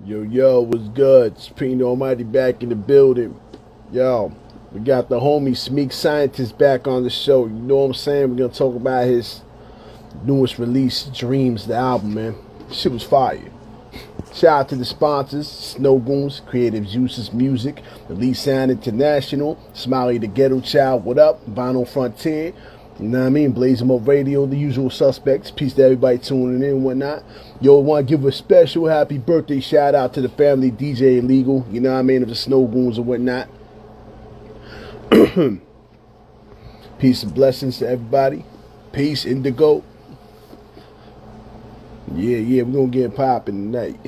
Yo, what's good? Supreme Almighty back in the building. Yo, we got the homie Smeak Scientist back on the show. You know what I'm saying? We're gonna talk about his newest release, Dreams, the album, man. Shit was fire. Shout out to the sponsors, Snow Goons, Creative Juices Music, Elite Sound International, Smiley the Ghetto Child, what up? Vinyl Frontier, you know what I mean? Blaze 'em Up Radio, the usual suspects. Peace to everybody tuning in and whatnot. Yo, want to give a special happy birthday shout out to the family DJ Illegal, you know what I mean, of the Snow Goons and whatnot. Peace and blessings to everybody. Peace, Indigo. Yeah, we're gonna get popping tonight.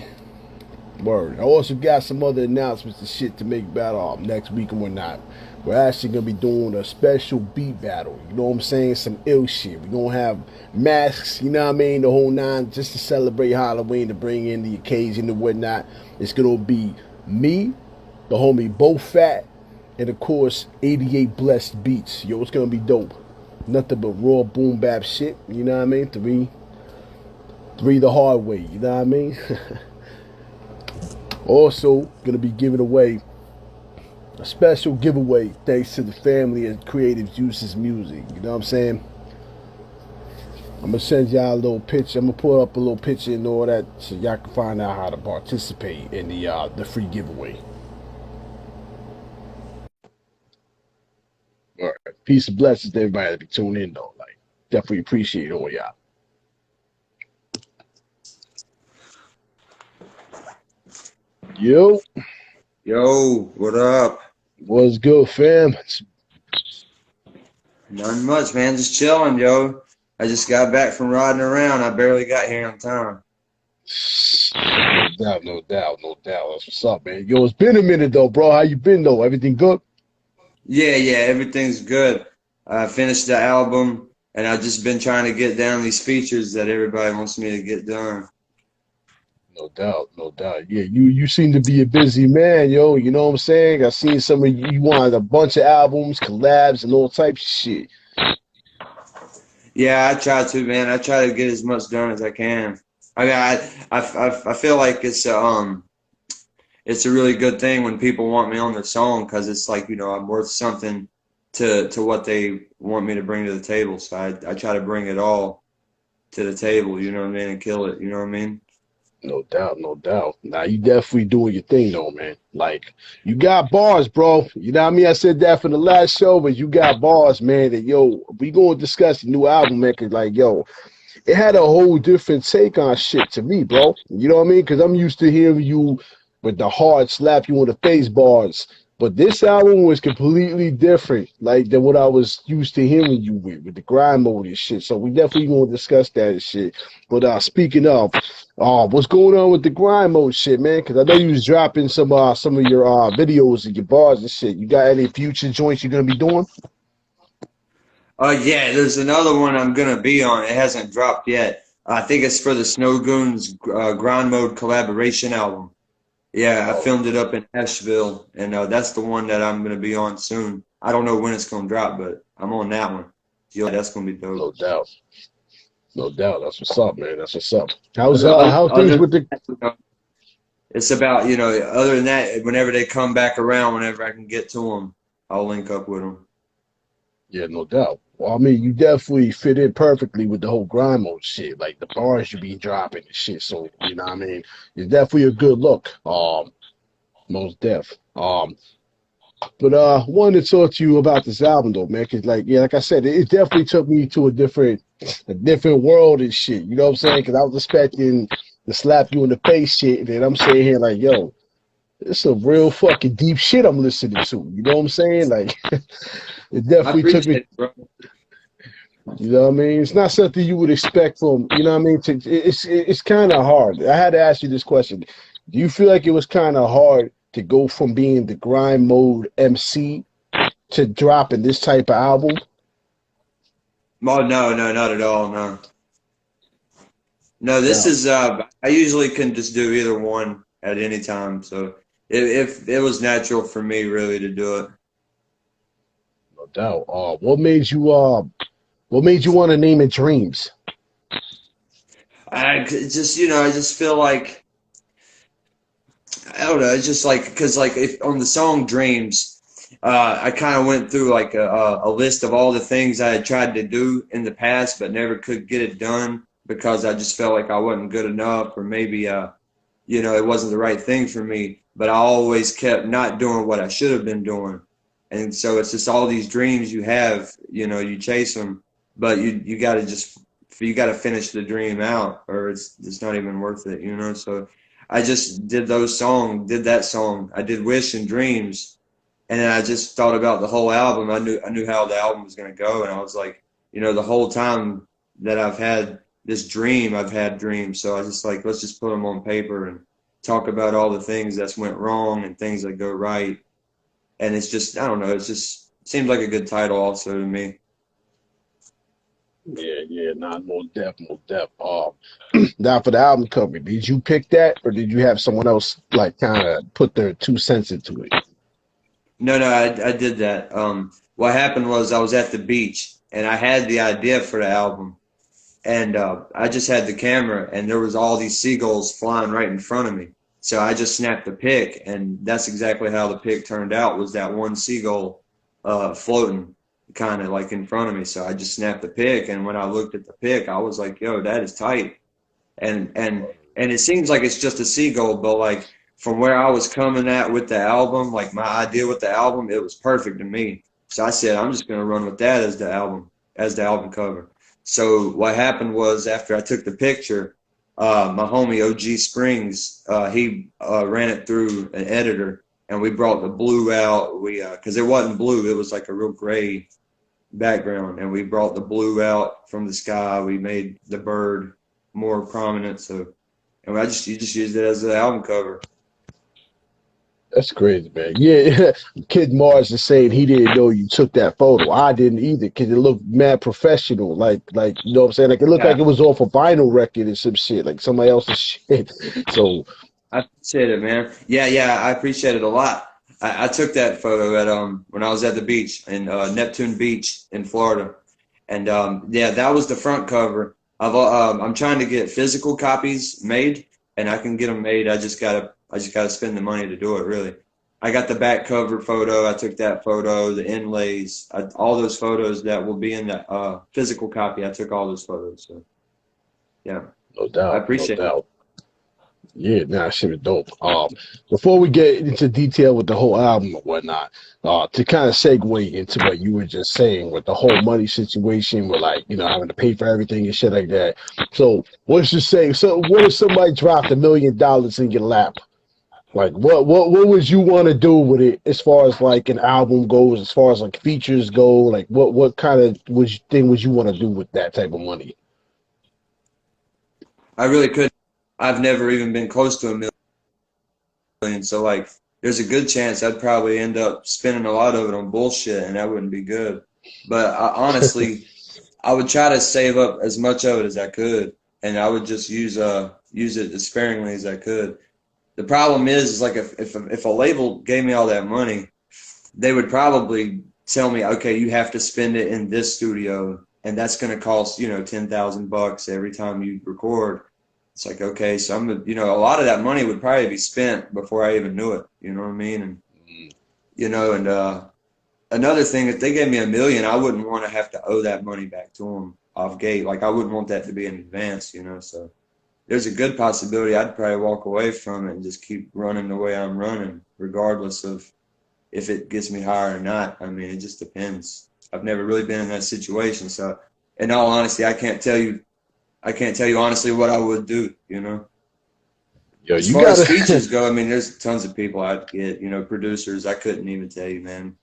Word. I also got some other announcements and shit to make about next week and whatnot. We're actually gonna be doing a special beat battle. You know what I'm saying? Some ill shit. We're gonna have masks, you know what I mean? The whole nine, just to celebrate Halloween, to bring in the occasion and whatnot. It's gonna be me, the homie Bo Fat, and of course 88 Blessed Beats. Yo, it's gonna be dope. Nothing but raw boom bap shit, you know what I mean? Three the hard way, you know what I mean? Also, gonna be giving away a special giveaway thanks to the family at Creative Juices Music. You know what I'm saying? I'm gonna send y'all a little picture. I'm gonna put up a little picture and all that so y'all can find out how to participate in the free giveaway. All right. Peace and blessings to everybody that be tuning in though. Like, definitely appreciate all y'all. Yo, what up? what's good, fam? Nothing much, man. Just chilling, yo. I just got back from riding around. I barely got here on time. No doubt. That's what's up, man. Yo, it's been a minute though, bro. How you been though? Everything good? Yeah, everything's good. I finished the album, and I've just been trying to get down these features that everybody wants me to get done. No doubt. Yeah, you seem to be a busy man, yo. You know what I'm saying? I seen some of you wanted a bunch of albums, collabs, and all types of shit. Yeah, I try to, man. I try to get as much done as I can. I mean, I feel like it's a really good thing when people want me on their song because it's like, I'm worth something to what they want me to bring to the table. So I try to bring it all to the table, you know what I mean, and kill it, you know what I mean? No doubt. Now you definitely doing your thing though, man. Like you got bars, bro. You know what I mean? I said that for the last show, but you got bars, man. That yo, we gonna discuss the new album, man. Cause like yo, it had a whole different take on shit to me, bro. You know what I mean? Cause I'm used to hearing you with the hard slap you on the face bars. But this album was completely different, like than what I was used to hearing you with the grind mode and shit. So we definitely gonna discuss that and shit. But speaking of, what's going on with the grind mode shit, man? Because I know you was dropping some of your videos and your bars and shit. You got any future joints you're gonna be doing? Yeah, there's another one I'm gonna be on. It hasn't dropped yet. I think it's for the Snow Goons Grind Mode collaboration album. Yeah, I Oh, filmed it up in Asheville, and that's the one that I'm gonna be on soon. I don't know when it's gonna drop, but I'm on that one. Yeah, that's gonna be dope. no doubt, no doubt. That's what's up, man. That's what's up. How things Other than with the? that, it's about, other than that, whenever they come back around, whenever I can get to them, I'll link up with them. Yeah, no doubt. Well, I mean, you definitely fit in perfectly with the whole grind mode shit, like the bars you be dropping and shit. So you know what I mean? It's definitely a good look. Most def. But wanted to talk to you about this album though, man, because like I said, it definitely took me to a different world and shit. You know what I'm saying? Because I was expecting to slap you in the face shit, and then I'm saying here like, yo, it's some real fucking deep shit I'm listening to. You know what I'm saying? Like, it I definitely took appreciate me. it, bro. You know what I mean? It's not something you would expect from. You know what I mean? It's kind of hard. I had to ask you this question. Do you feel like it was kind of hard to go from being the grind mode MC to dropping this type of album? Oh, no, not at all, no. No, this No, is I usually can just do either one at any time, so it was natural for me really to do it. no doubt. What made you want to name it Dreams? I just feel like I don't know. It's just like because like if on the song Dreams, I kind of went through like a list of all the things I had tried to do in the past, but never could get it done because I just felt like I wasn't good enough, or maybe you know, it wasn't the right thing for me. But I always kept not doing what I should have been doing, and so it's just all these dreams you have. You know, you chase them, but you got to just you got to finish the dream out, or it's not even worth it. You know, so. I just did did that song. I did Wish and Dreams, and then I just thought about the whole album. I knew how the album was gonna go, and I was like, you know, the whole time that I've had this dream, I've had dreams. So I was just like, let's just put them on paper and talk about all the things that's went wrong and things that go right. And it's just, I don't know, it seems like a good title also to me. Yeah, nah, more depth, more depth. Now for the album cover, did you pick that, or did you have someone else like kind of put their 2 cents into it? No, I did that. What happened was I was at the beach and I had the idea for the album, and I just had the camera, and there was all these seagulls flying right in front of me. So I just snapped the pic, and that's exactly how the pic turned out. Was that one seagull floating kind of like in front of me? So I just snapped the pic, and when I looked at the pic, I was like, "Yo, that is tight." And it seems like it's just a seagull, but like from where I was coming at with the album, like my idea with the album, it was perfect to me. So I said, I'm just gonna run with that as the album cover. So what happened was after I took the picture, my homie OG Springs, he ran it through an editor, and we brought the blue out. We because it wasn't blue, it was like a real gray background, and we brought the blue out from the sky. We made the bird more prominent, so and you just used it as the album cover. That's crazy, man. Yeah, Kid Mars is saying he didn't know you took that photo. I didn't either because it looked mad professional. Like you know what I'm saying? Like it looked Yeah, like it was off a vinyl record and some shit, like somebody else's shit. So I appreciate it, man. Yeah, I appreciate it a lot. I took that photo at when I was at the beach in Neptune Beach in Florida, and yeah, that was the front cover. I'm trying to get physical copies made, and I can get them made. I just gotta spend the money to do it. Really, I got the back cover photo. I took that photo, the inlays, all those photos that will be in the physical copy. I took all those photos. So yeah, no I doubt, no appreciate it. doubt. Yeah, nah, shit is dope. Before we get into detail with the whole album and whatnot, to kind of segue into what you were just saying with the whole money situation, with like you know having to pay for everything and shit like that. So let's just say, so what if somebody dropped $1 million in your lap? Like what would you want to do with it as far as like an album goes, as far as like features go? Like what kind of thing would you want to do with that type of money? I really couldn't. I've never even been close to $1 million, so like, there's a good chance I'd probably end up spending a lot of it on bullshit, and that wouldn't be good. But honestly, I would try to save up as much of it as I could, and I would just use it as sparingly as I could. The problem is like if a label gave me all that money, they would probably tell me, okay, you have to spend it in this studio, and that's going to cost $10,000 every time you record. It's like, okay, so a lot of that money would probably be spent before I even knew it. You know what I mean? And and another thing, if they gave me $1 million, I wouldn't want to have to owe that money back to them off gate. Like I wouldn't want that to be in advance. So there's a good possibility I'd probably walk away from it and just keep running the way I'm running, regardless of if it gets me higher or not. I mean, it just depends. I've never really been in that situation, so in all honesty, I can't tell you honestly what I would do. Yo, As you far as gotta features go, I mean, there's tons of people I'd get. Producers. I couldn't even tell you, man.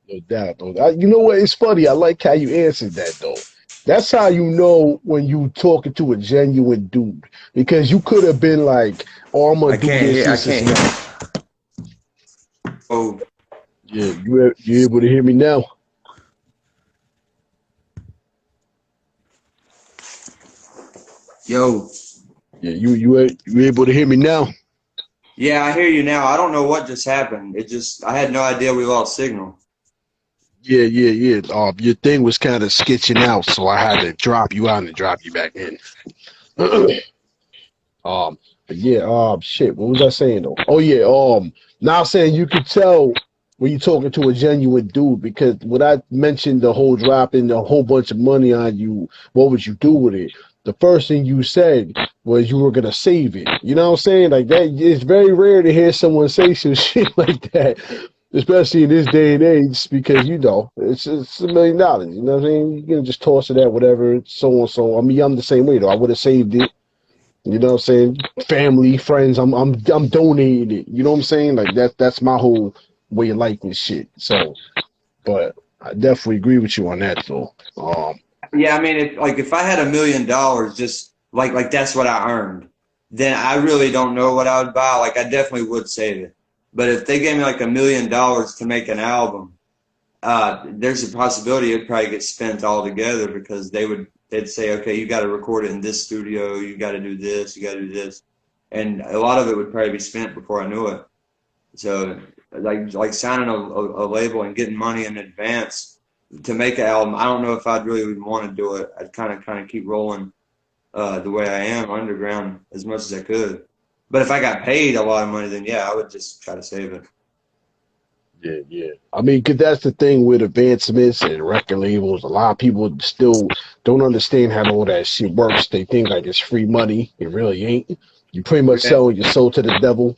no doubt. No doubt. You know what? It's funny. I like how you answered that though. That's how you know when you talking to a genuine dude because you could have been like, "Oh, I'm gonna I do can't this, hear. I this, this, can't and hear. that." Oh, Yeah, you able to hear me now? yo. Yeah, you able to hear me now? Yeah, I hear you now. I don't know what just happened. I had no idea we lost signal. Yeah. Your thing was kind of sketching out, so I had to drop you out and drop you back in. um, But yeah, shit, what was I saying though? Oh yeah, now saying you could tell when you're talking to a genuine dude because when I mentioned the whole dropping a whole bunch of money on you, what would you do with it? The first thing you said was you were gonna save it. You know what I'm saying? Like that, it's very rare to hear someone say some shit like that, especially in this day and age, because you know it's $1 million. You know what I'm saying? You can just toss it at whatever, so and so. I mean, I'm the same way though. I would have saved it. You know what I'm saying? Family, friends, I'm donating it. You know what I'm saying? Like that's my whole way of life and shit. So, but I definitely agree with you on that though. Yeah, I mean, if I had $1 million, just like that's what I earned, then I really don't know what I would buy. Like, I definitely would save it. But if they gave me like $1 million to make an album, there's a possibility it'd probably get spent altogether because they'd say, okay, you got to record it in this studio, you got to do this, you got to do this, and a lot of it would probably be spent before I knew it. So like signing a label and getting money in advance to make an album, I don't know if I'd really want to do it. I'd kind of keep rolling the way I am underground as much as I could. But if I got paid a lot of money, then yeah, I would just try to save it. Yeah, yeah. I mean, 'cause that's the thing with advancements and record labels. A lot of people still don't understand how all that shit works. They think like it's free money. It really ain't. You pretty much Right. selling your soul to the devil.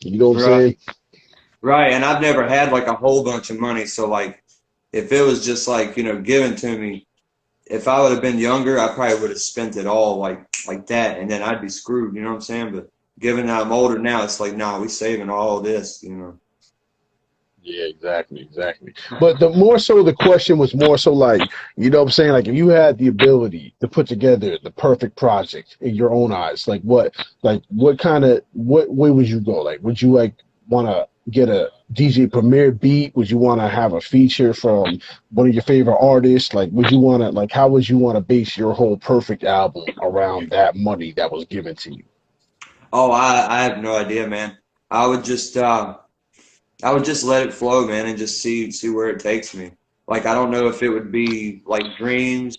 You know what I'm saying? Right. Right. And I've never had like a whole bunch of money. So like if it was just like, given to me, if I would have been younger, I probably would have spent it all like that, and then I'd be screwed. You know what I'm saying? But given that I'm older now, it's like, nah, we saving all of this. Yeah, exactly, exactly. But the more so the question was more so like, you know what I'm saying? Like if you had the ability to put together the perfect project in your own eyes, what kind of what way would you go? Like would you like want to get a DJ Premier beat? Would you want to have a feature from one of your favorite artists? Like would you want to like how would you want to base your whole perfect album around that money that was given to you? Oh, I have no idea, man. I would just uh, I would just let it flow, man, and just see where it takes me. Like I don't know if it would be like Dreams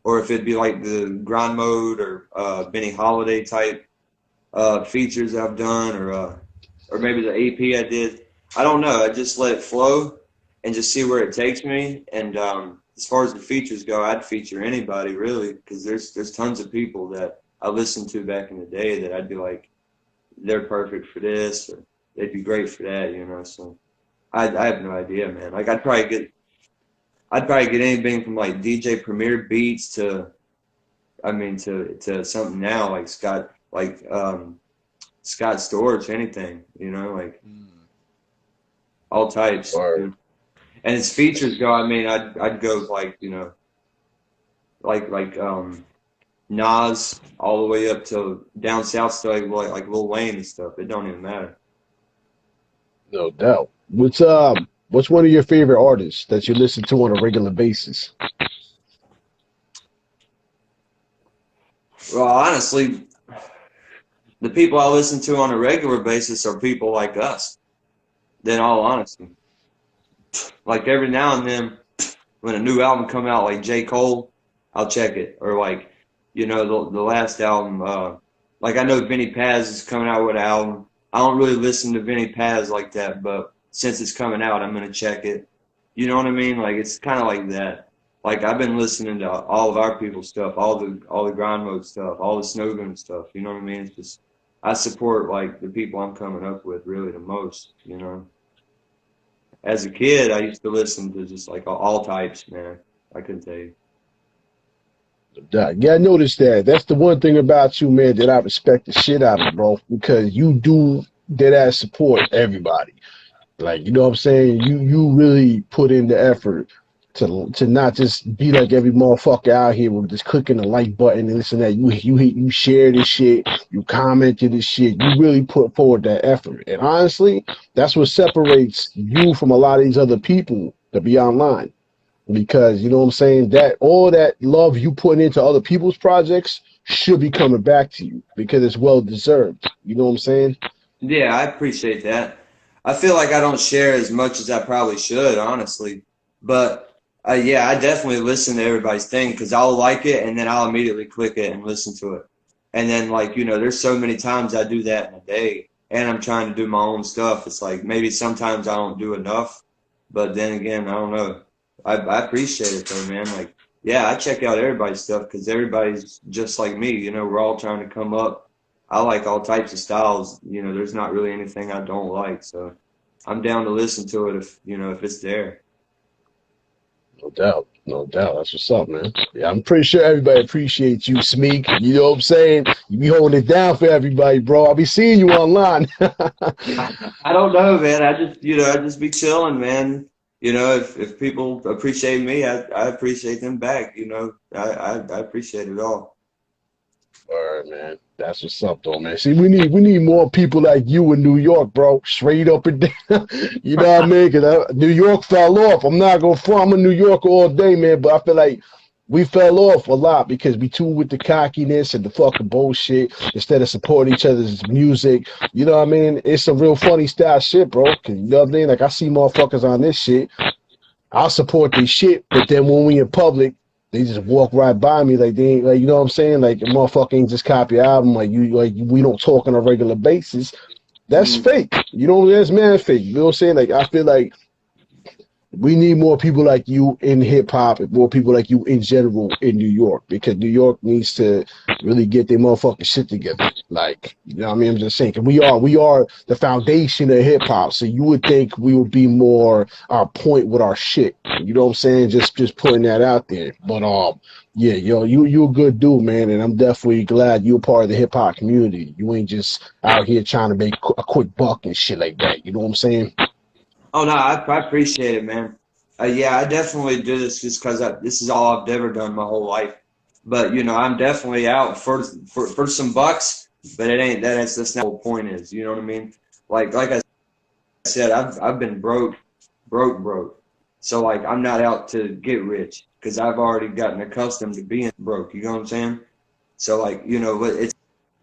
or if it'd be like the Grind Mode or Benny Holiday type features I've done or maybe the AP I did. I don't know. I just let it flow and just see where it takes me. And as far as the features go, I'd feature anybody really because there's tons of people that I listened to back in the day that I'd be like, they're perfect for this or they'd be great for that. So I have no idea, man. Like I'd probably get anything from like DJ Premier beats to I mean to something now like Scott Storch, anything, like all types. Or And as features go, I mean I'd go like Nas all the way up to down south stuff like Lil Wayne and stuff. It don't even matter. no doubt. What's one of your favorite artists that you listen to on a regular basis? Well, honestly, the people I listen to on a regular basis are people like us. In all honesty, like every now and then, when a new album come out, like J. Cole, I'll check it. Or like, the last album, like I know Vinny Paz is coming out with an album. I don't really listen to Vinny Paz like that, but since it's coming out, I'm gonna check it. You know what I mean? Like it's kind of like that. Like I've been listening to all of our people's stuff, all the grind mode stuff, all the Snowden stuff. You know what I mean? It's just I support like the people I'm coming up with really the most. As a kid, I used to listen to just like all types, man. I couldn't tell you. Yeah, I noticed that. That's the one thing about you, man, that I respect the shit out of, bro, because you do dead ass support everybody. Like, you know what I'm saying? You really put in the effort to not just be like every motherfucker out here with just clicking the like button and this and that. You share this shit, you commented this shit. You really put forward that effort. And honestly, that's what separates you from a lot of these other people that be online. Because you know what I'm saying, that all that love you put into other people's projects should be coming back to you because it's well deserved. You know what I'm saying? Yeah, I appreciate that. I feel like I don't share as much as I probably should, honestly. But yeah, I definitely listen to everybody's thing because I'll like it and then I'll immediately click it and listen to it. And then like, you know, there's so many times I do that in a day and I'm trying to do my own stuff. It's like maybe sometimes I don't do enough, but then again, I don't know. I appreciate it though, man. Like, yeah, I check out everybody's stuff because everybody's just like me. You know, we're all trying to come up. I like all types of styles. You know, there's not really anything I don't like. So I'm down to listen to it if, you know, if it's there. No doubt. No doubt. That's what's up, man. Yeah, I'm pretty sure everybody appreciates you, Smeak. You know what I'm saying? You be holding it down for everybody, bro. I'll be seeing you online. I don't know, man. I just, you know, I just be chilling, man. You know, if people appreciate me, I appreciate them back. You know, I appreciate it all. All right, man. That's what's up, though, man. See, we need more people like you in New York, bro. Straight up and down. You know what I mean? Because New York fell off. I'm not gonna front. I'm a New Yorker all day, man. But I feel like we fell off a lot because we too with the cockiness and the fucking bullshit instead of supporting each other's music. You know what I mean? It's some real funny style shit, bro. 'Cause you know what I mean? Like I see motherfuckers on this shit. I'll support this shit, but then when we in public, they just walk right by me like they ain't like, you know what I'm saying? Like a motherfucker ain't just copy album like you like we don't talk on a regular basis. That's Mm. fake. You know, that's man fake. You know what I'm saying? Like I feel like we need more people like you in hip hop and more people like you in general in New York because New York needs to really get their motherfucking shit together. Like, you know what I mean? I'm just saying, 'cause we are the foundation of hip hop. So you would think we would be more our point with our shit. You know what I'm saying? Just putting that out there. But yeah, yo, you a good dude, man, and I'm definitely glad you're part of the hip hop community. You ain't just out here trying to make a quick buck and shit like that. You know what I'm saying? Oh no, I appreciate it, man. Yeah, I definitely do this just because this is all I've ever done my whole life. But you know, I'm definitely out for some bucks, but it ain't that's not what the point is. You know what I mean? Like I said, I've been broke. So like I'm not out to get rich because I've already gotten accustomed to being broke. You know what I'm saying? So like you know, but it's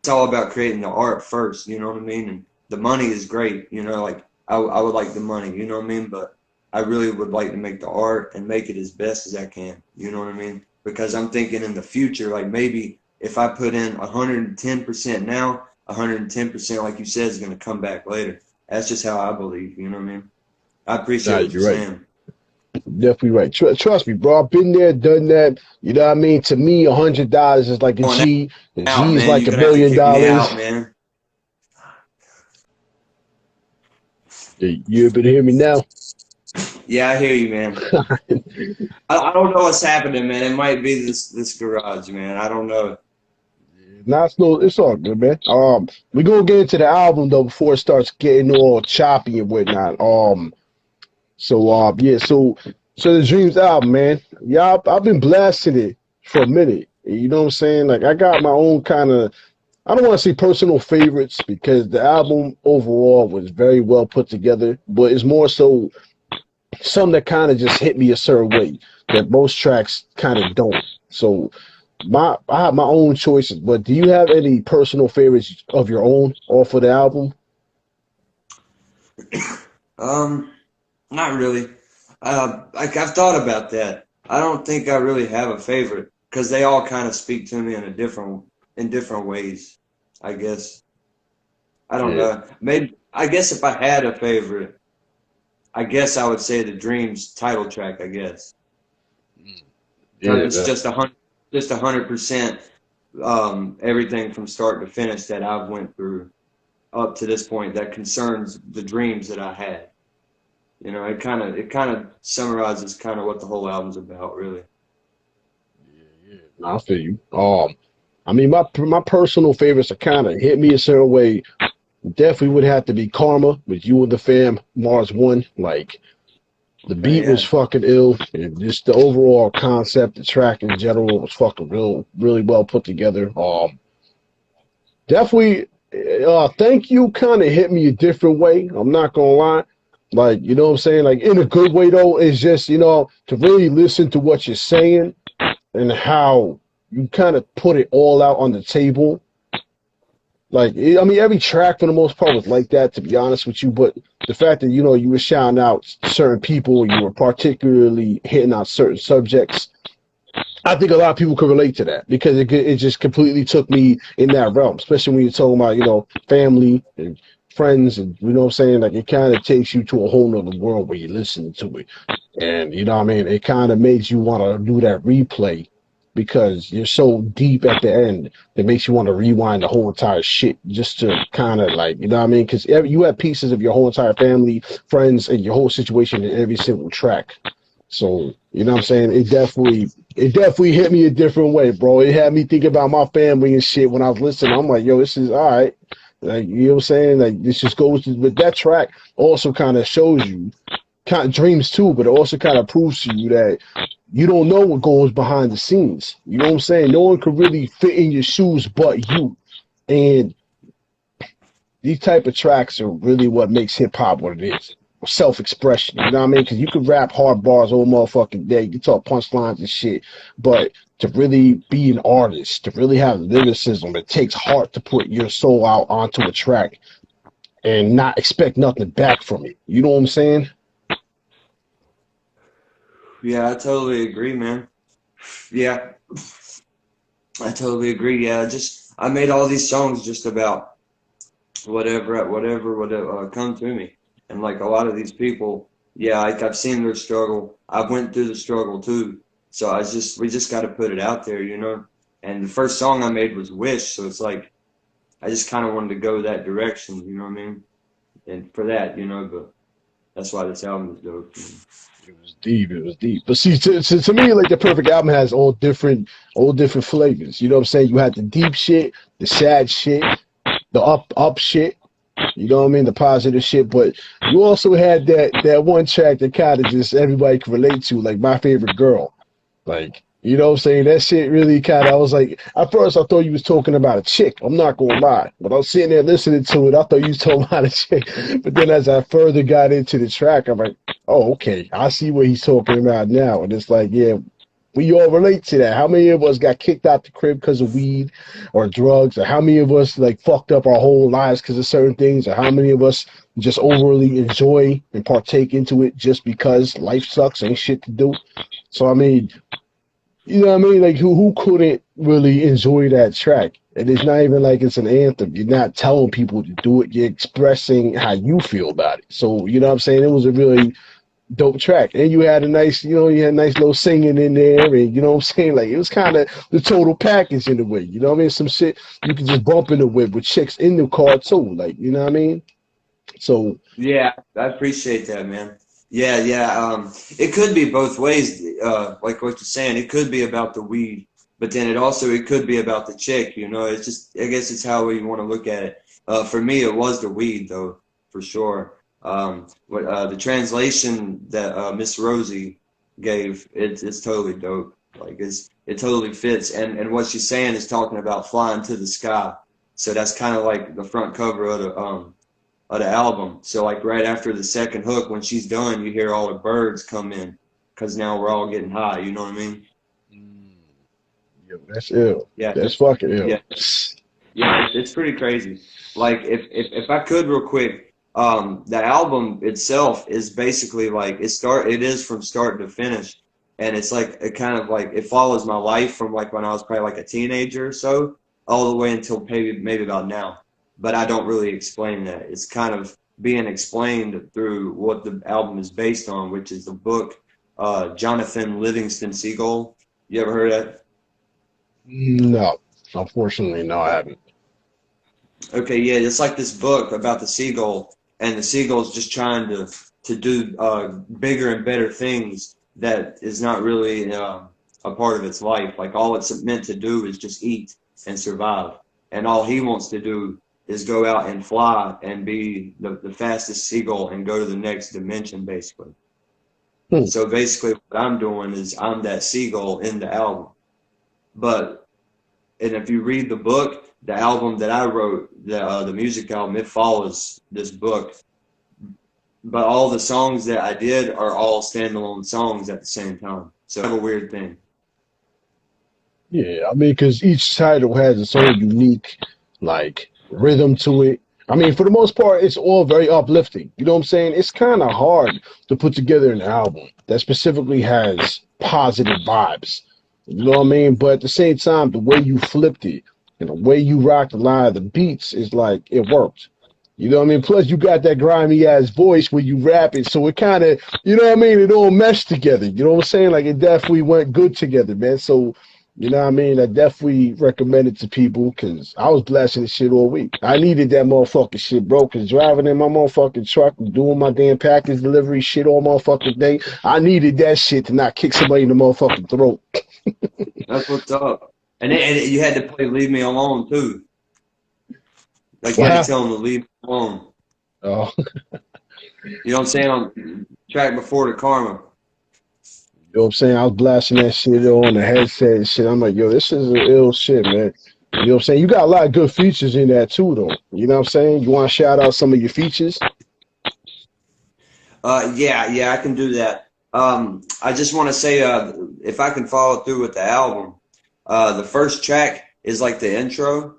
all about creating the art first. You know what I mean? And the money is great. You know, like I would like the money. You know what I mean? But I really would like to make the art and make it as best as I can. You know what I mean? Because I'm thinking in the future, like maybe if I put in 110% now, 110%, like you said, is going to come back later. That's just how I believe. You know what I mean? I Nah, appreciate what you're you're right. saying. Definitely right. Trust me, bro. I've been there, done that. You know what I mean? To me, $100 is like a Going G. A out, G is man. like You're a gonna have to million kick me out, dollars. man. You able to hear me now? Yeah, I hear you, man. I don't know what's happening, man. It might be this garage, man. I don't know. Nah, it's all good, man. We gonna get into the album though before it starts getting all choppy and whatnot. Yeah, so the Dreams album, man. Yeah, I've been blasting it for a minute. You know what I'm saying? Like I got my own kind of I don't want to say personal favorites because the album overall was very well put together, but it's more so some that kind of just hit me a certain way that most tracks kind of don't. So I have my own choices, but do you have any personal favorites of your own off of the album? Um, Not really. Like I've thought about that. I don't think I really have a favorite because they all kind of speak to me in different ways. I guess I don't Yeah, know. Maybe I guess if I had a favorite, I guess I would say the Dreams title track. I guess because yeah, it's just 100% everything from start to finish that I've went through up to this point that concerns the dreams that I had. You know, it kind of summarizes kind of what the whole album's about, really. yeah. No, I feel you. I mean, my personal favorites are kind of hit me a certain way. Definitely would have to be Karma with You and the Fam, Mars One. Like the Okay, beat was yeah. fucking ill, and just the overall concept, the track in general was fucking really well put together. Definitely, Thank You kind of hit me a different way. I'm not gonna lie. Like, you know what I'm saying? Like, in a good way, though, it's just, to really listen to what you're saying and how you kind of put it all out on the table. Like, I mean, every track for the most part was like that, to be honest with you. But the fact that, you were shouting out certain people, you were particularly hitting on certain subjects, I think a lot of people could relate to that because it just completely took me in that realm, especially when you're talking about, family and friends, and you know what I'm saying? Like, it kind of takes you to a whole nother world where you listen to it. And you know what I mean? It kind of makes you want to do that replay because you're so deep at the end. It makes you want to rewind the whole entire shit just to kind of, like, you know what I mean? Because you have pieces of your whole entire family, friends, and your whole situation in every single track. So, you know what I'm saying? It definitely hit me a different way, bro. It had me thinking about my family and shit when I was listening. I'm like, yo, this is all right. Like, you know what I'm saying? Like, this just goes to, but that track also kind of shows you, kind of dreams too, but it also kind of proves to you that you don't know what goes behind the scenes. You know what I'm saying? No one could really fit in your shoes but you. And these type of tracks are really what makes hip hop what it is. Self-expression, you know what I mean? Because you can rap hard bars all motherfucking day, you can talk punchlines and shit, but to really be an artist, to really have lyricism, it takes heart to put your soul out onto a track and not expect nothing back from it. You know what I'm saying? Yeah, I totally agree, man. Yeah, I totally agree. Yeah, just I made all these songs just about whatever would come to me, and like a lot of these people, yeah, like I've seen their struggle. I've went through the struggle too. So we just got to put it out there, you know. And the first song I made was Wish, so it's like I just kind of wanted to go that direction, you know what I mean? And for that, you know, but that's why this album is dope. It was deep. It was deep. But see, to me, like, the perfect album has all different flavors. You know what I'm saying? You had the deep shit, the sad shit, the up shit. You know what I mean? The positive shit. But you also had that one track that kind of just everybody can relate to, like My Favorite Girl. Like, you know what I'm saying? That shit really kind of, I was like, at first I thought you was talking about a chick. I'm not gonna lie. But I was sitting there listening to it, I thought you was talking about a chick. But then as I further got into the track, I'm like, oh, okay, I see what he's talking about now. And it's like, yeah, we all relate to that. How many of us got kicked out the crib because of weed or drugs? Or how many of us, like, fucked up our whole lives because of certain things? Or how many of us just overly enjoy and partake into it just because life sucks, ain't shit to do? So, I mean, you know what I mean? Like, who couldn't really enjoy that track? And it's not even like it's an anthem. You're not telling people to do it. You're expressing how you feel about it. So, you know what I'm saying? It was a really dope track. And you had a nice, you had a nice little singing in there. And you know what I'm saying? Like, it was kind of the total package in a way. You know what I mean? Some shit you can just bump into with chicks in the car too. Like, you know what I mean? So, Yeah, I appreciate that, man. Yeah, yeah. It could be both ways, like what you're saying. It could be about the weed, but then it could be about the chick. You know, it's just I guess it's how we want to look at it. For me, it was the weed though, for sure. The translation that Miss Rosie gave, it's totally dope. Like it totally fits, and what she's saying is talking about flying to the sky. So that's kind of like the front cover of the album. So like right after the second hook, when she's done, you hear all the birds come in because now we're all getting high. You know what I mean? yo, that's ill. Yeah, That's fucking yeah, ill. yeah. It's pretty crazy. Like if I could real quick, the album itself is basically like it is from start to finish, and it's like it kind of like it follows my life from like when I was probably like a teenager or so all the way until maybe about now. But I don't really explain that. It's kind of being explained through what the album is based on, which is the book Jonathan Livingston Seagull. You ever heard of that? No, unfortunately, no, I haven't. Okay, yeah, it's like this book about the seagull, and the seagull's just trying to do bigger and better things that is not really a part of its life. Like all it's meant to do is just eat and survive, and all he wants to do is go out and fly and be the fastest seagull and go to the next dimension, basically. Hmm. So basically, what I'm doing is I'm that seagull in the album, but and if you read the book, the album that I wrote, the music album, it follows this book. But all the songs that I did are all standalone songs at the same time. So I have a weird thing. Yeah, I mean, because each title has its own unique, like, rhythm to it. I mean, for the most part, it's all very uplifting. You know what I'm saying? It's kind of hard to put together an album that specifically has positive vibes. You know what I mean? But at the same time, the way you flipped it and the way you rocked the line of the beats is like it worked. You know what I mean? Plus, you got that grimy ass voice when you rap it, so it kind of, you know what I mean? It all meshed together. You know what I'm saying? Like it definitely went good together, man. So, you know what I mean? I definitely recommend it to people because I was blasting this shit all week. I needed that motherfucking shit, bro. Because driving in my motherfucking truck, doing my damn package delivery shit all motherfucking day, I needed that shit to not kick somebody in the motherfucking throat. That's what's up. And you had to play "Leave Me Alone" too. Like you What had to happened? tell them to leave me alone. Oh, You know what I'm saying? On track before the Karma. you know what I'm saying? I was blasting that shit on the headset and shit. I'm like, yo, this is a ill shit, man. You know what I'm saying? You got a lot of good features in that too, though. You know what I'm saying? You want to shout out some of your features? Yeah, I can do that. I just want to say, if I can follow through with the album, the first track is like the intro.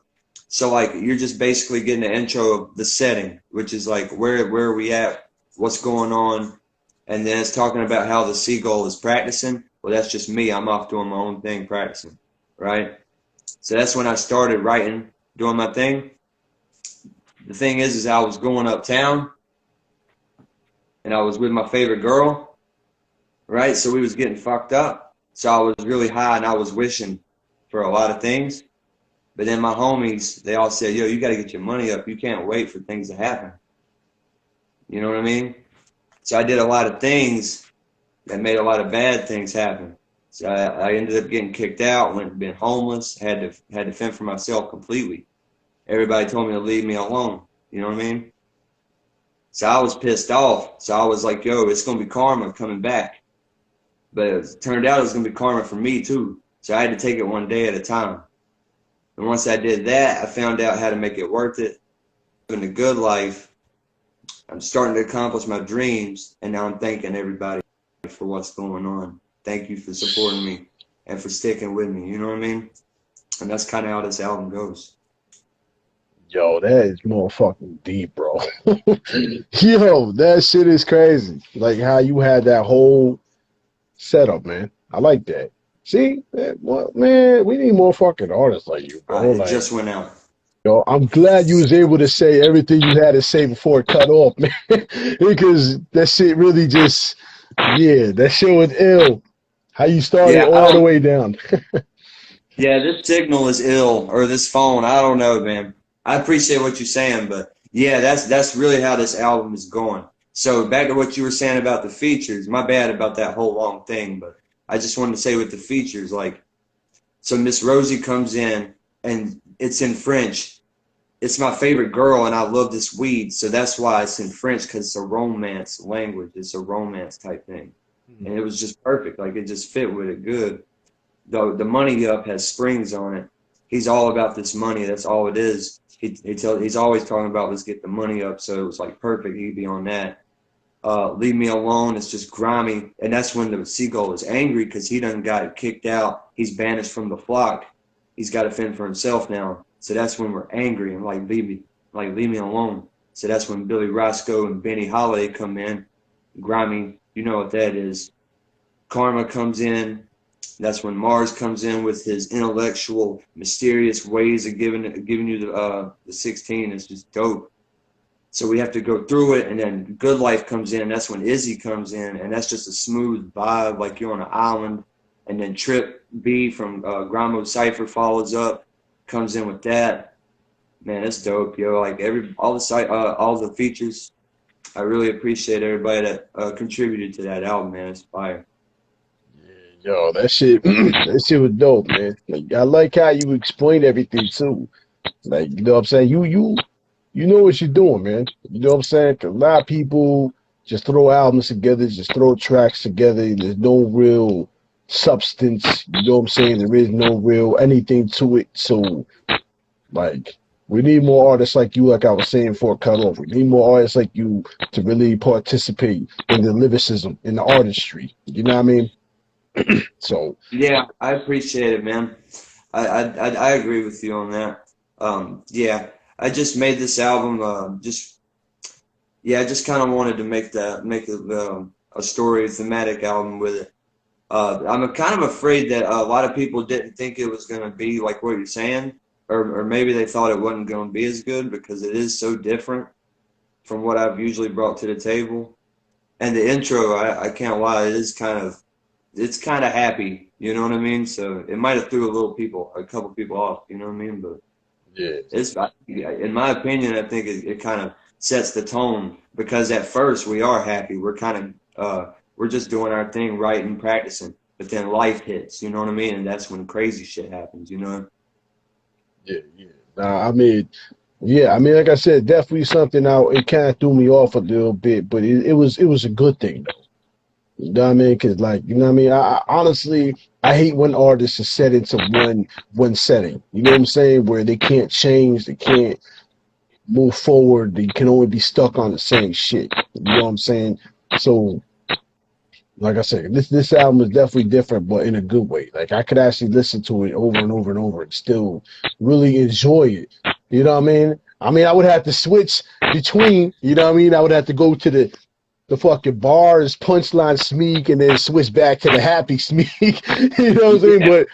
So like you're just basically getting the intro of the setting, which is like where are we at, what's going on, and then it's talking about how the seagull is practicing. Well, that's just me. I'm off doing my own thing, practicing, right? So that's when I started writing, doing my thing. The thing is I was going uptown and I was with my favorite girl, right? So we was getting fucked up. So I was really high and I was wishing for a lot of things. But then my homies, they all said, yo, you got to get your money up. You can't wait for things to happen. You know what I mean? So I did a lot of things that made a lot of bad things happen. So I ended up getting kicked out, went and been homeless, had to fend for myself completely. Everybody told me to leave me alone. You know what I mean? So I was pissed off. So I was like, yo, it's going to be karma coming back. But it turned out it was going to be karma for me too. So I had to take it one day at a time. And once I did that, I found out how to make it worth it. Living a good life. I'm starting to accomplish my dreams. And now I'm thanking everybody for what's going on. Thank you for supporting me and for sticking with me. You know what I mean? And that's kind of how this album goes. Yo, that is motherfucking deep, bro. Yo, that shit is crazy. Like how you had that whole setup, man. I like that. See, man, what, man, we need more fucking artists like you, bro. It Like, just went out. yo, I'm glad you was able to say everything you had to say before it cut off, man. Because that shit really just, yeah, that shit was ill. How you started Yeah, I all the don't. way down. Yeah, this signal is ill, or this phone. I don't know, man. I appreciate what you're saying, but yeah, that's really how this album is going. So back to what you were saying about the features. My bad about that whole long thing, but I just wanted to say with the features, like, so Miss Rosie comes in and it's in French. It's my favorite girl, and I love this weed, so that's why it's in French, because it's a romance language. It's a romance type thing, and it was just perfect. Like it just fit with it good. The money up has springs on it. He's all about this money. That's all it is. He's always talking about let's get the money up. So it was like perfect. He'd be on that. Leave me alone. It's just grimy, and that's when the seagull is angry because he done got kicked out. He's banished from the flock. He's got to fend for himself now. So that's when we're angry and leave me alone. So that's when Billy Roscoe and Benny Holiday come in. Grimy, you know what that is. Karma comes in. That's when Mars comes in with his intellectual, mysterious ways of giving you the 16. It's just dope. So we have to go through it, and then Good Life comes in. That's when Izzy comes in, and that's just a smooth vibe, like you're on an island. And then Trip B from Gramo Cypher follows up, comes in with that. Man, it's dope, yo. Like all the features. I really appreciate everybody that contributed to that album, man. It's fire. Yo, that shit, that shit was dope, man. Like, I like how you explain everything too. Like, you know what I'm saying? You know what you're doing, man. You know what I'm saying? 'Cause a lot of people just throw albums together, just throw tracks together, and there's no real substance. You know what I'm saying? There is no real anything to it. So, like, we need more artists like you, like I was saying before it cut off. We need more artists like you to really participate in the lyricism, in the artistry. You know what I mean? So, Yeah, I appreciate it, man. I agree with you on that. Yeah, I just made this album. I just kind of wanted to make a story thematic album with it. I'm kind of afraid that a lot of people didn't think it was going to be like what you're saying, or maybe they thought it wasn't going to be as good because it is so different from what I've usually brought to the table. And the intro, I can't lie, it's kind of happy, you know what I mean? So it might have threw a couple people off, you know what I mean? But Yeah, in my opinion, I think it kind of sets the tone because at first we are happy. We're just doing our thing right and practicing, but then life hits, you know what I mean? And that's when crazy shit happens, you know? yeah, yeah. Nah, I mean, yeah, I mean, like I said, definitely something out. It kind of threw me off a little bit, but it was a good thing though. You know what I mean? Because like, you know what I mean? I honestly, I hate when artists are set into one setting. You know what I'm saying? Where they can't change, they can't move forward. They can only be stuck on the same shit. You know what I'm saying? So, like I said, this album is definitely different, but in a good way. Like I could actually listen to it over and over and over and still really enjoy it. You know what I mean? I mean, I would have to switch between. You know what I mean? I would have to go to the fucking bars, punchline Smeak, and then switch back to the happy Smeak. You know what I'm saying? But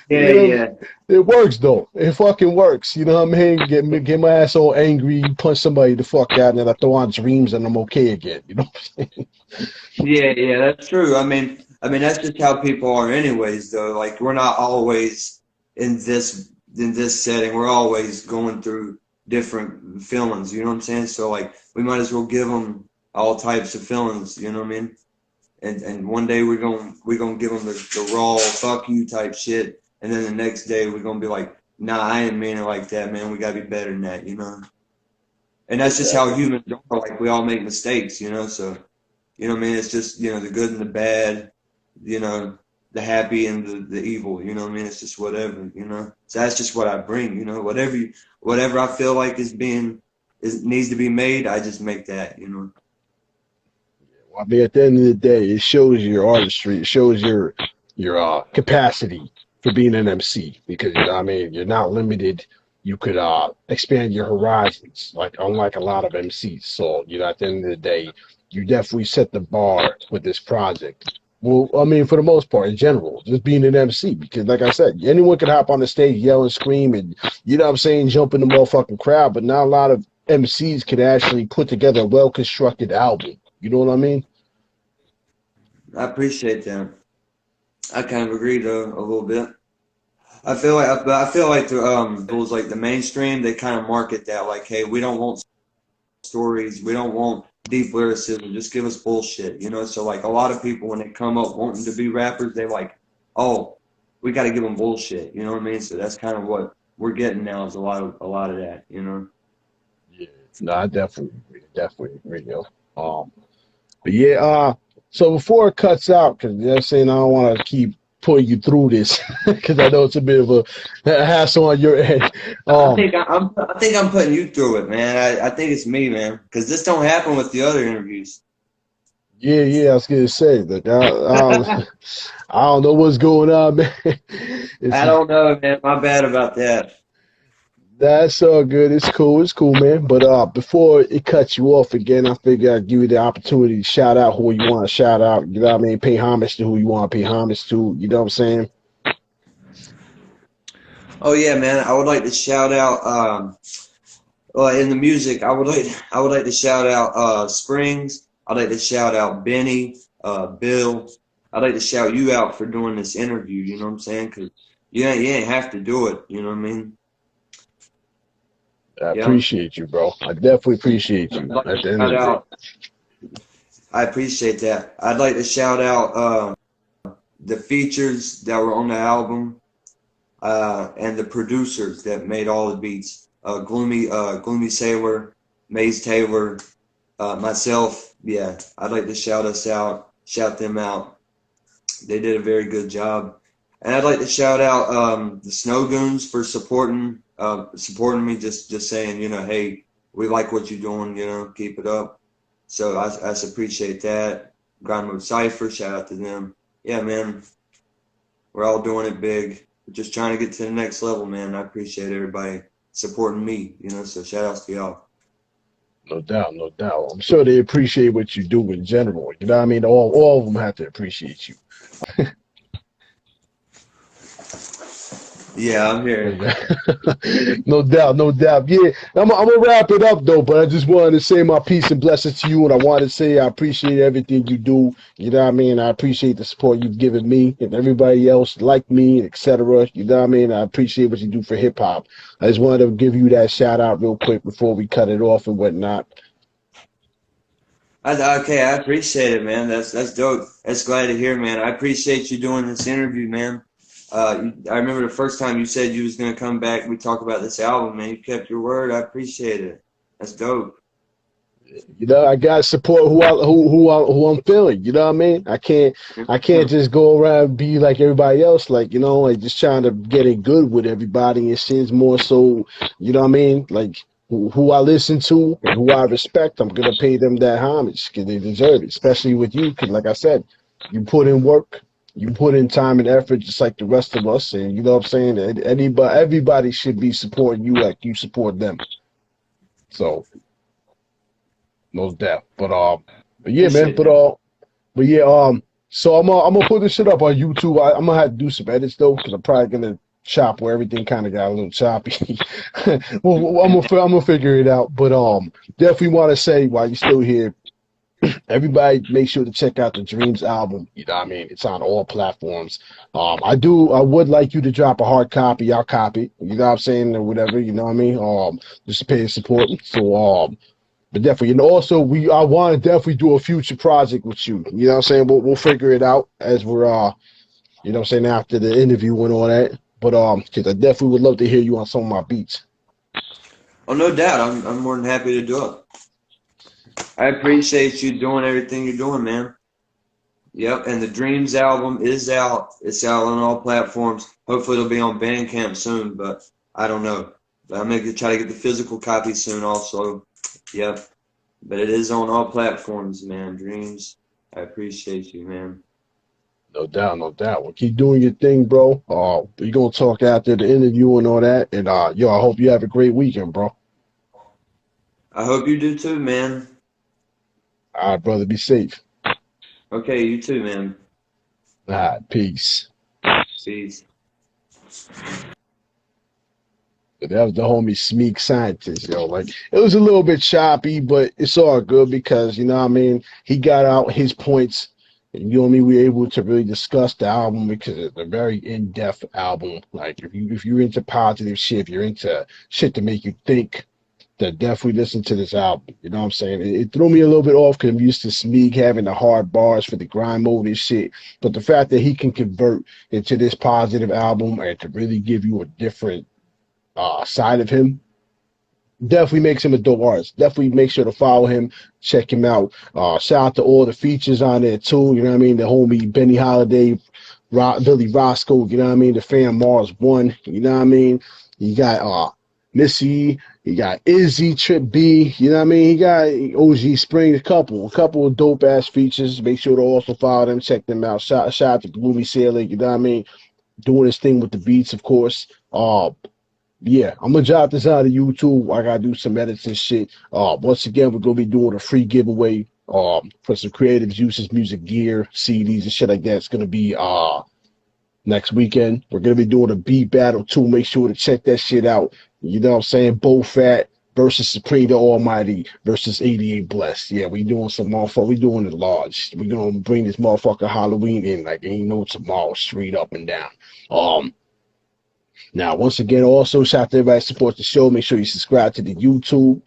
Yeah, you know, yeah. it works though. It fucking works. You know what I mean? Get my ass all angry, punch somebody the fuck out, and then I throw on dreams, and I'm okay again. You know what I'm saying? Yeah, yeah, that's true. I mean that's just how people are anyways though. Like we're not always in this setting. We're always going through different feelings, you know what I'm saying? So like we might as well give them all types of feelings, you know what I mean? And one day we're gonna give them the raw fuck you type shit, and then the next day we're gonna be like, nah, I ain't mean it like that, man. We gotta be better than that, you know? And that's just how Exactly. humans are. Like we all make mistakes, you know? So you know what I mean? It's just, the good and the bad, you know, the happy and the evil, you know what I mean? It's just whatever, you know? So that's just what I bring, you know? Whatever I feel like needs to be made, I just make that, you know? Well, I mean, at the end of the day, it shows your artistry. It shows your capacity for being an MC because you know what I mean you're not limited. You could expand your horizons, like unlike a lot of MCs. So you know, at the end of the day, you definitely set the bar with this project. Well, I mean, for the most part, in general, just being an MC, because like I said, anyone can hop on the stage, yell and scream, and you know what I'm saying, jump in the motherfucking crowd. But not a lot of MCs can actually put together a well constructed album. You know what I mean? I appreciate that. I kind of agree though a little bit. I feel like the rules like the mainstream, they kind of market that like, hey, we don't want stories, we don't want deep lyricism, just give us bullshit, you know? So like a lot of people when they come up wanting to be rappers, they like, oh, we got to give them bullshit, you know what I mean? So that's kind of what we're getting now is a lot of that, you know? Yeah, no, I definitely agree, yo. But yeah, so before it cuts out, because they're saying I don't want to keep putting you through this, because I know it's a bit of a hassle on your end. I Um, think I think I'm putting you through it, man. I think it's me, man, because this don't happen with the other interviews. yeah, yeah, I was gonna say that. I don't know what's going on, man. It's I don't know, man. My bad about that. That's all good. It's cool, man. But before it cuts you off again, I figure I'd give you the opportunity to shout out who you want to shout out. You know what I mean? Pay homage to who you want to pay homage to. You know what I'm saying? Oh yeah, man. I would like to shout out. In the music, I would like to shout out Springs. I'd like to shout out Benny, Bill. I'd like to shout you out for doing this interview. You know what I'm saying? Because you ain't have to do it. You know what I mean? I Yeah. appreciate you, bro. I definitely appreciate I'd you like at to the end shout of the day. out. I appreciate that. I'd like to shout out the features that were on the album and the producers that made all the beats. Gloomy Sailor, Maze Taylor, myself. Yeah, I'd like to shout them out. They did a very good job, and I'd like to shout out the Snow Goons for supporting me. Just saying, hey, we like what you're doing. Keep it up. So I appreciate that. Grind Mode Cypher, shout out to them. Yeah, man, we're all doing it big. We're just trying to get to the next level, man. I appreciate everybody supporting me. So shout outs to y'all. No doubt, no doubt. I'm sure they appreciate what you do in general. You know what I mean? All of them have to appreciate you. Yeah, I'm here. No doubt, no doubt. Yeah, I'm gonna wrap it up though, but I just wanted to say my peace and blessings to you, and I wanted to say I appreciate everything you do. You know what I mean? I appreciate the support you've given me and everybody else like me, etc. You know what I mean? I appreciate what you do for hip hop. I just wanted to give you that shout out real quick before we cut it off and whatnot. Okay, I appreciate it, man. That's dope. That's glad to hear, man. I appreciate you doing this interview, man. I remember the first time you said you was gonna come back. We talk about this album, man. You kept your word. I appreciate it. That's dope. You know, I got to support who I'm feeling. You know what I mean? I can't just go around and be like everybody else. Like, you know, like just trying to get it good with everybody. It seems more so. You know what I mean? Like who I listen to and who I respect, I'm gonna pay them that homage because they deserve it. Especially with you, because like I said, you put in work. You put in time and effort just like the rest of us, and you know what I'm saying? Everybody should be supporting you like you support them. So no doubt. But yeah, man. Appreciate it, man. But yeah. So I'm gonna put this shit up on YouTube. I'm gonna have to do some edits though, because I'm probably gonna chop where everything kind of got a little choppy. Well, I'm gonna figure it out. But definitely want to say while you're still here, everybody make sure to check out the Dreams album. You know what I mean? It's on all platforms. I would like you to drop a hard copy, I'll copy. You know what I'm saying, or whatever. You know what I mean? Just to pay the support. So but definitely, and also I want to definitely do a future project with you. You know what I'm saying? We'll figure it out as we're you know what I'm saying, after the interview and all that. But because I definitely would love to hear you on some of my beats. Oh, no doubt. I'm more than happy to do it. I appreciate you doing everything you're doing, man. Yep, and the Dreams album is out. It's out on all platforms. Hopefully, it'll be on Bandcamp soon, but I don't know. But I'm gonna try to get the physical copy soon, also. Yep, but it is on all platforms, man. Dreams. I appreciate you, man. No doubt, no doubt. Well, keep doing your thing, bro. We're gonna talk after the interview and all that. And yo, I hope you have a great weekend, bro. I hope you do too, man. All right, brother, be safe. Okay, you too, man. All right, peace. Peace. That was the homie Smeak scientist, yo. Like it was a little bit choppy, but it's all good because you know what I mean. He got out his points, and you know what I mean. We were able to really discuss the album because it's a very in-depth album. Like if you're into positive shit, if you're into shit to make you think, then definitely listen to this album. You know what I'm saying? It threw me a little bit off because I'm used to Smeag having the hard bars for the grind mode and shit. But the fact that he can convert into this positive album and to really give you a different side of him definitely makes him a dope artist. Definitely make sure to follow him, check him out. Shout out to all the features on there too. You know what I mean? The homie Benny Holiday, Billy Roscoe. You know what I mean? The Fan Mars One. You know what I mean? You got Missy. You got Izzy Trip B. You know what I mean? He got OG Springs. A couple of dope ass features. Make sure to also follow them, check them out. Shout out to Gloomy Sailor. You know what I mean? Doing his thing with the beats, of course. Yeah, I'm gonna drop this out of YouTube. I gotta do some edits and shit. Once again, we're gonna be doing a free giveaway for some creative juices, music gear, CDs and shit like that. It's gonna be next weekend. We're gonna be doing a beat battle too. Make sure to check that shit out. You know what I'm saying? Bo Fat versus Supreme the Almighty versus 88 Blessed. Yeah, we doing some motherfucker. We doing it large. We gonna bring this motherfucker Halloween in like ain't no tomorrow, straight up and down. Now, once again, also shout out to everybody that supports the show. Make sure you subscribe to the YouTube.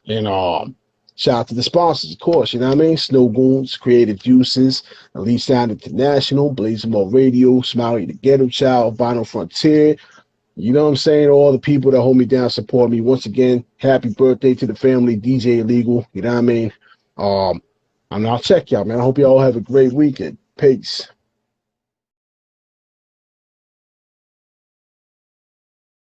And shout out to the sponsors, of course. You know what I mean? Snow Goons, Creative Juices, Elite Sound International, Blazing Radio, Smiley the Ghetto Child, Vinyl Frontier. You know what I'm saying? All the people that hold me down, support me. Once again, happy birthday to the family, DJ Illegal. You know what I mean? And I'll check y'all, man. I hope y'all have a great weekend. Peace.